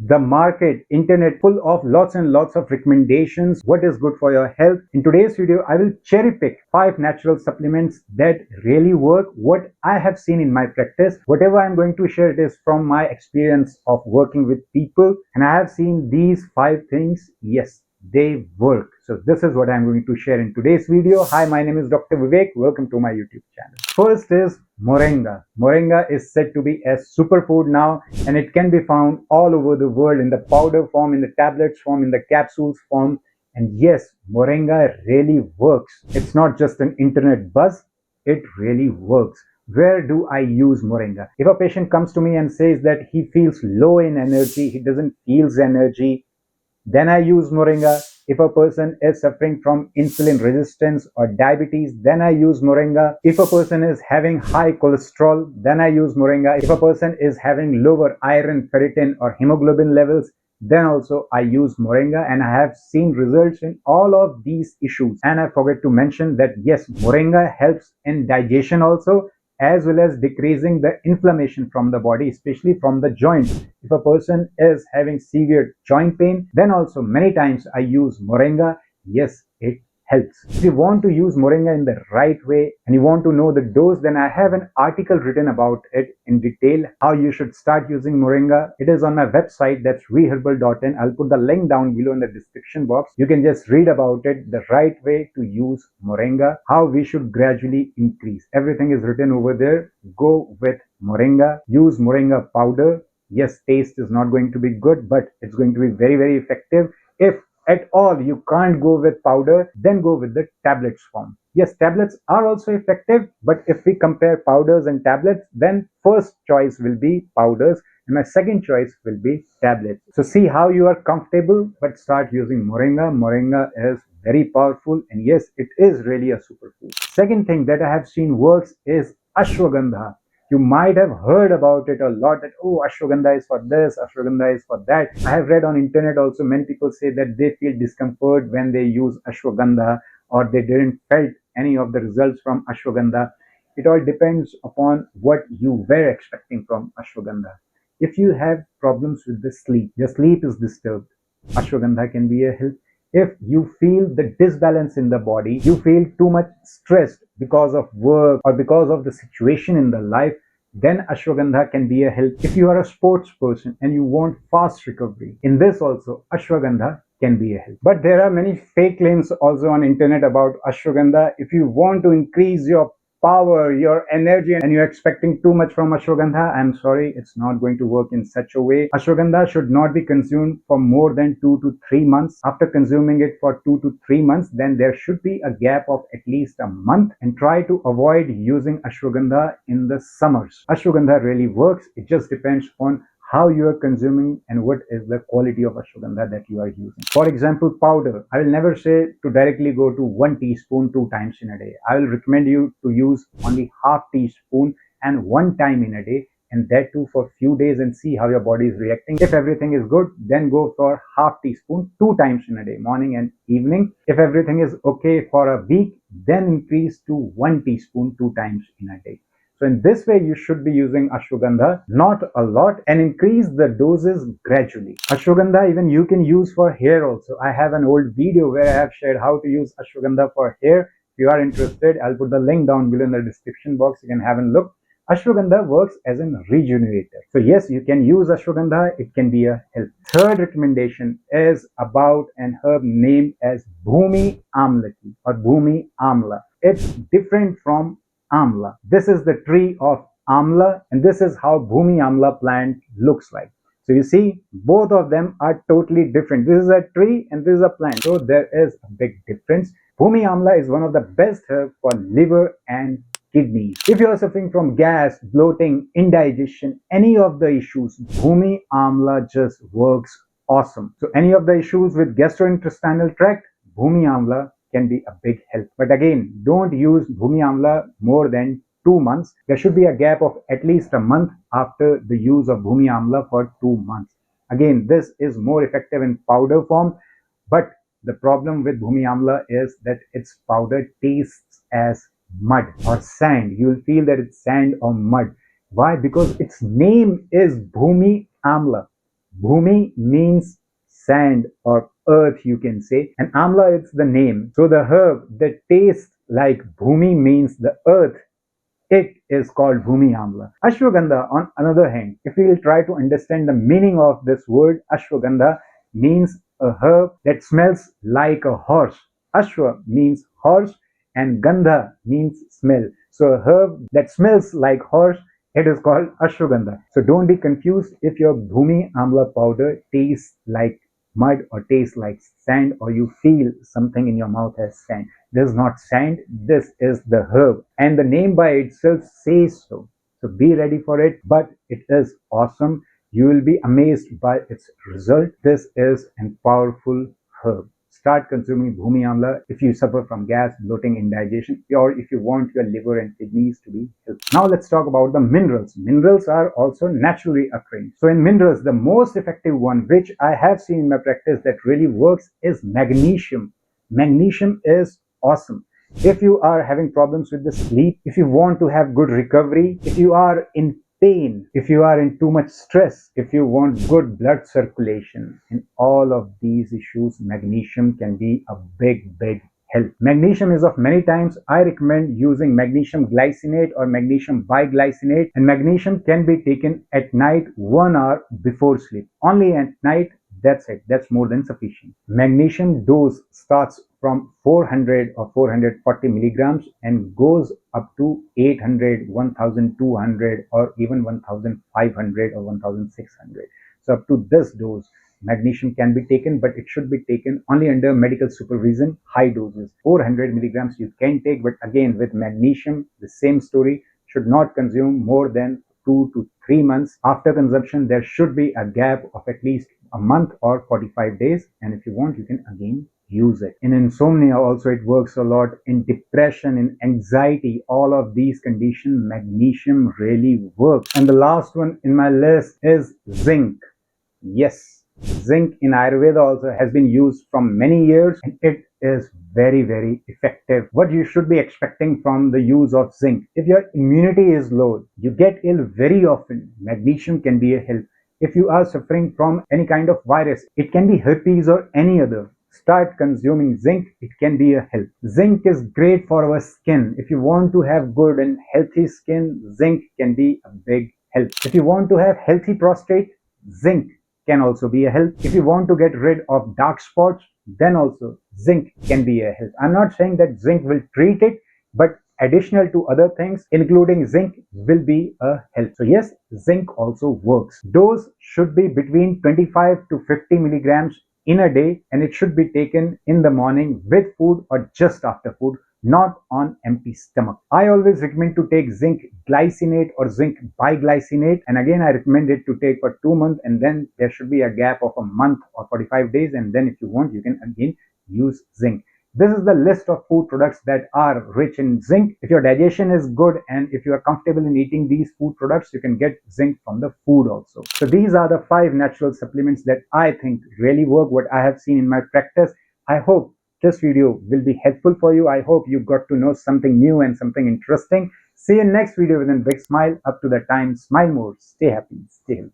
The market, internet, full of lots and lots of recommendations. What is good for your health? In today's video, I will cherry pick 5 natural supplements that really work. What I have seen in my practice, whatever I'm going to share, it is from my experience of working with people, and I have seen these 5 things. Yes, they work. So this is what I'm going to share in today's video. Hi, my name is Dr. Vivek. Welcome to my YouTube channel. First is Moringa. Moringa is said to be a superfood now, and it can be found all over the world in the powder form, in the tablets form, in the capsules form. And yes, Moringa really works. It's not just an internet buzz, it really works. Where do I use Moringa? If a patient comes to me and says that he feels low in energy, he doesn't feel energy, then I use Moringa. If a person is suffering from insulin resistance or diabetes, then I use Moringa. If a person is having high cholesterol, then I use Moringa. If a person is having lower iron, ferritin or hemoglobin levels, then also I use Moringa, and I have seen results in all of these issues. And I forget to mention that yes, Moringa helps in digestion also, as well as decreasing the inflammation from the body, especially from the joints. If a person is having severe joint pain, then also many times I use Moringa. Yes, it helps. If you want to use Moringa in the right way and you want to know the dose, then I have an article written about it in detail, how you should start using Moringa. It is on my website, that's reherbal.in. I'll put the link down below in the description box. You can just read about it, the right way to use Moringa, how we should gradually increase. Everything is written over there. Go with Moringa. Use Moringa powder. Yes, taste is not going to be good, but it's going to be very, very effective. If at all you can't go with powder, then go with the tablets form. Yes, tablets are also effective, but if we compare powders and tablets, then first choice will be powders and my second choice will be tablets. So see how you are comfortable, but start using Moringa. Moringa is very powerful, and yes, it is really a superfood. Second thing that I have seen works is ashwagandha. You might have heard about it a lot, that oh, ashwagandha is for this, ashwagandha is for that. I have read on internet also, many people say that they feel discomfort when they use ashwagandha, or they didn't felt any of the results from ashwagandha. It all depends upon what you were expecting from ashwagandha. If you have problems with the sleep, your sleep is disturbed, ashwagandha can be a help. If you feel the disbalance in the body, you feel too much stressed because of work or because of the situation in the life, then ashwagandha can be a help. If you are a sports person and you want fast recovery, in this also ashwagandha can be a help. But there are many fake claims also on internet about ashwagandha. If you want to increase your power, your energy, and you're expecting too much from ashwagandha, I'm sorry, it's not going to work in such a way. Ashwagandha should not be consumed for more than 2 to 3 months. After consuming it for 2 to 3 months, then there should be a gap of at least a month, and try to avoid using ashwagandha in the summers. Ashwagandha really works. It just depends on how you are consuming and what is the quality of ashwagandha that you are using. For example, powder. I will never say to directly go to 1 teaspoon 2 times in a day. I will recommend you to use only half teaspoon and 1 time in a day, and that too for few days, and see how your body is reacting. If everything is good, then go for half teaspoon 2 times in a day, morning and evening. If everything is okay for a week, then increase to 1 teaspoon 2 times in a day. So in this way, you should be using ashwagandha, not a lot, and increase the doses gradually. Ashwagandha even you can use for hair also. I have an old video where I have shared how to use ashwagandha for hair. If you are interested, I'll put the link down below in the description box. You can have a look. Ashwagandha works as a regenerator. So yes, you can use ashwagandha. It can be a help. Third recommendation is about an herb named as Bhumi Amla or Bhumi Amla. It's different from Amla. This is the tree of Amla, and this is how Bhumi Amla plant looks like. So you see, both of them are totally different. This is a tree and this is a plant. So there is a big difference. Bhumi Amla is one of the best herbs for liver and kidneys. If you are suffering from gas, bloating, indigestion, any of the issues, Bhumi Amla just works awesome. So any of the issues with gastrointestinal tract, Bhumi Amla can be a big help. But again, don't use Bhumi Amla more than 2 months. There should be a gap of at least a month after the use of Bhumi Amla for 2 months. Again, this is more effective in powder form, but the problem with Bhumi Amla is that its powder tastes as mud or sand. You will feel that it's sand or mud. Why? Because its name is Bhumi Amla. Bhumi means sand or earth, you can say, and Amla it's the name. So the herb that tastes like Bhumi means the earth, it is called Bhumi Amla. Ashwagandha, on another hand, if we will try to understand the meaning of this word, Ashwagandha means a herb that smells like a horse. Ashwa means horse and Gandha means smell. So a herb that smells like horse, it is called Ashwagandha. So don't be confused if your Bhumi Amla powder tastes like mud or tastes like sand, or you feel something in your mouth as sand. This is not sand, this is the herb, and the name by itself says so. So be ready for it, but it is awesome. You will be amazed by its result. This is a powerful herb. Start consuming Bhumi Amla if you suffer from gas, bloating, indigestion, or if you want your liver and kidneys to be healthy. Now let's talk about the minerals. Minerals are also naturally occurring. So in minerals, the most effective one, which I have seen in my practice that really works, is magnesium. Magnesium is awesome. If you are having problems with the sleep, if you want to have good recovery, if you are in pain, if you are in too much stress, if you want good blood circulation, in all of these issues, magnesium can be a big help. Magnesium is of many times. I recommend using magnesium glycinate or magnesium biglycinate, and magnesium can be taken at night 1 hour before sleep. Only at night, that's it. That's more than sufficient. Magnesium dose starts from 400 or 440 milligrams and goes up to 800, 1200, or even 1500 or 1600. So up to this dose, magnesium can be taken, but it should be taken only under medical supervision, high doses. 400 milligrams you can take, but again with magnesium, the same story, should not consume more than 2 to 3 months. After consumption, there should be a gap of at least a month or 45 days, and if you want, you can again use it. In insomnia also it works a lot. In depression, in anxiety, all of these conditions, magnesium really works. And the last one in my list is zinc. Yes, zinc in Ayurveda also has been used from many years, and it is very effective. What you should be expecting from the use of zinc: if your immunity is low, you get ill very often, magnesium can be a help. If you are suffering from any kind of virus, it can be herpes or any other, start consuming zinc, it can be a help. Zinc is great for our skin. If you want to have good and healthy skin, zinc can be a big help. If you want to have healthy prostate, zinc can also be a help. If you want to get rid of dark spots, then also zinc can be a help. I'm not saying that zinc will treat it, but additional to other things, including zinc, will be a help. So yes, zinc also works. Dose should be between 25 to 50 milligrams in a day, and it should be taken in the morning with food or just after food, not on empty stomach. I always recommend to take zinc glycinate or zinc biglycinate, and again I recommend it to take for 2 months, and then there should be a gap of a month or 45 days, and then if you want, you can again use zinc. This is the list of food products that are rich in zinc. If your digestion is good and if you are comfortable in eating these food products, you can get zinc from the food also. So these are the 5 natural supplements that I think really work, what I have seen in my practice. I hope this video will be helpful for you. I hope you got to know something new and something interesting. See you in next video with a big smile. Up to the time, smile more, stay happy, stay healthy.